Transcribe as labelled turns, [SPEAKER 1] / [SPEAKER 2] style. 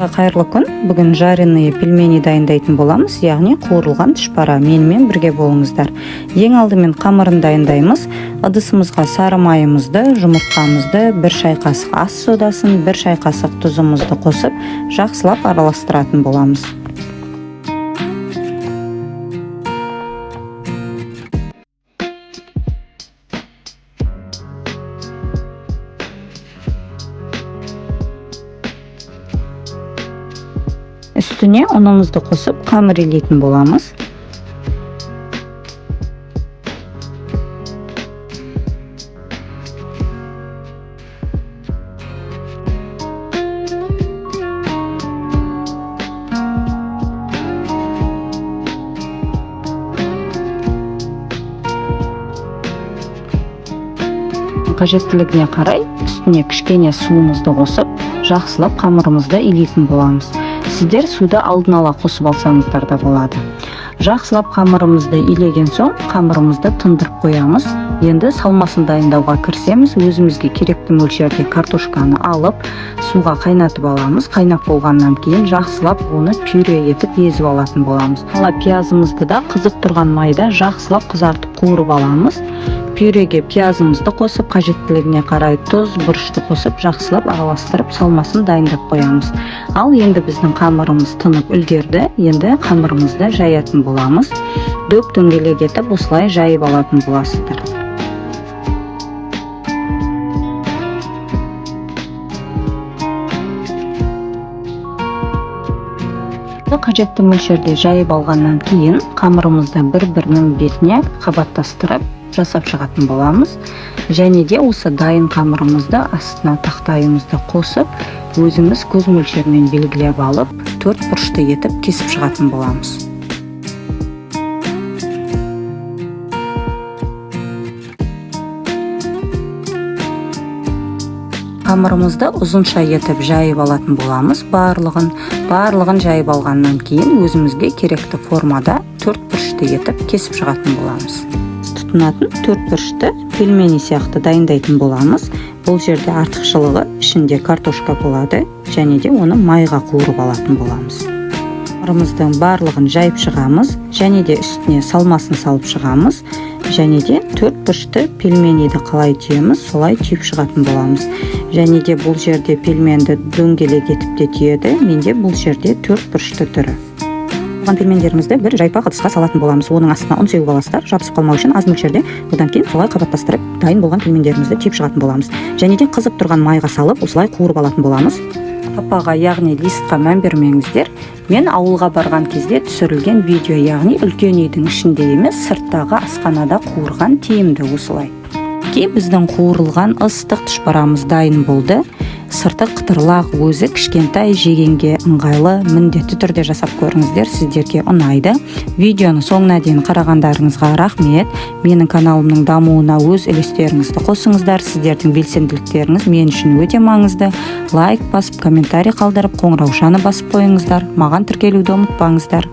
[SPEAKER 1] Қайырлы күн. Бүгін жареные пельмени дайындайтын боламыз, яғни қуырылған түшпара. Менімен бірге болыңыздар. Ең алдымен қамырын дайындаймыз. Ыдысымызға сары майымызды, жұмыртқамызды, 1 шай қасық ас содасын, 1 шай қасық тұзымызды қосып, жақсылап араластыратын боламыз. Үстіне ұнымызды қосып, қамыр илейтін боламыз. Қажеттілігіне қарай үстіне кішкене суымызды қосып, жақсылап қамырымызды илейтін боламыз. Сіздер суды алдын ала қосып алсаңыздар да болады. Жақсылап қамырымызды илеген соң, қамырымызды тындырып қоямыз. Енді салмасын дайындауға кірісеміз. Өзімізге керекті мөлшерде картошканы алып, суға қайнатып аламыз. Қайнап болғаннан кейін жақсылап оны пюре етіп езіп алатын боламыз. Пиязымызды да қызып тұрған майда жақсылап қызартып қуырып аламыз. Пюреге пиязымызды қосып, қажеттілігіне қарай тұз, бұрышты қосып, жақсылап араластырып, салмасын дайындап қоямыз. Ал енді біздің қамырымыз тынып үлгерді. Енді қамырымызды жаятын боламыз. Дөп дөңгелек етіп осылай жайып алатын боласыздар. Қажетті мөлшерде жайып алғаннан кейін қамырымызды бір-бірінің бетіне қабаттастырып жасап шығатын боламыз. Және де осы дайын қамырымызды астына тақтайымызды қосып, өзіміз көз мөлшермен белгілеп алып, 4 бұрышты етіп кесіп шығатын боламыз. Қамырымызды ұзынша етіп жайып алатын боламыз. Барлығын жайып алғаннан кейін өзімізге керекті формада 4 бұрышты етіп кесіп шығатын боламыз. Тұтынатын 4 бұрышты пельмени сияқты дайындайтын боламыз. Бұл жерде артықшылығы ішінде картошка болады, және де оны майға қуырып алатын боламыз. Қамырымыздың барлығын жайып шығамыз, және де үстіне салмасын салып шығамыз, және де 4 бұрышты пельмениді қалай түйеміз, солай түйіп шығатын боламыз. Және де бұл жерде пельменді дөңгелек етіп те түйеді, менде бұл жерде 4 бұрышты түрі. Пельмендерімізді бір жайпақ ыдысқа салатын боламыз. Оның астына ұн сеуіп аласыздар, жабысып қалмау үшін аз мөлшерде. Одан кейін солай қабаттастырып, дайын болған пельмендерімізді түйіп шығатын боламыз. Және де қызып тұрған майға салып, осылай қуырып алатын боламыз. Сапаға, яғни листқа мән бермеңіздер. Мен ауылға барған кезде түсірілген видео, яғни үлкен үйдің ішінде емес, сырттағы асханада қуырған тиімді осылай. Біздің қуырылған ыстық түшпарамыз дайын болды. Сырты қытырлақ, өзі кішкентай, жегенге ыңғайлы, міндетті түрде жасап көріңіздер, сіздерге ұнайды. Видеоны соңына дейін қарағандарыңызға рахмет. Менің каналымның дамуына өз үлестеріңізді қосыңыздар. Сіздердің белсенділіктеріңіз мен үшін өте маңызды. Лайк басып, комментарий қалдырып, қоңыраушаны басып қойыңыздар. Маған тіркелуді ұмытпаңыздар.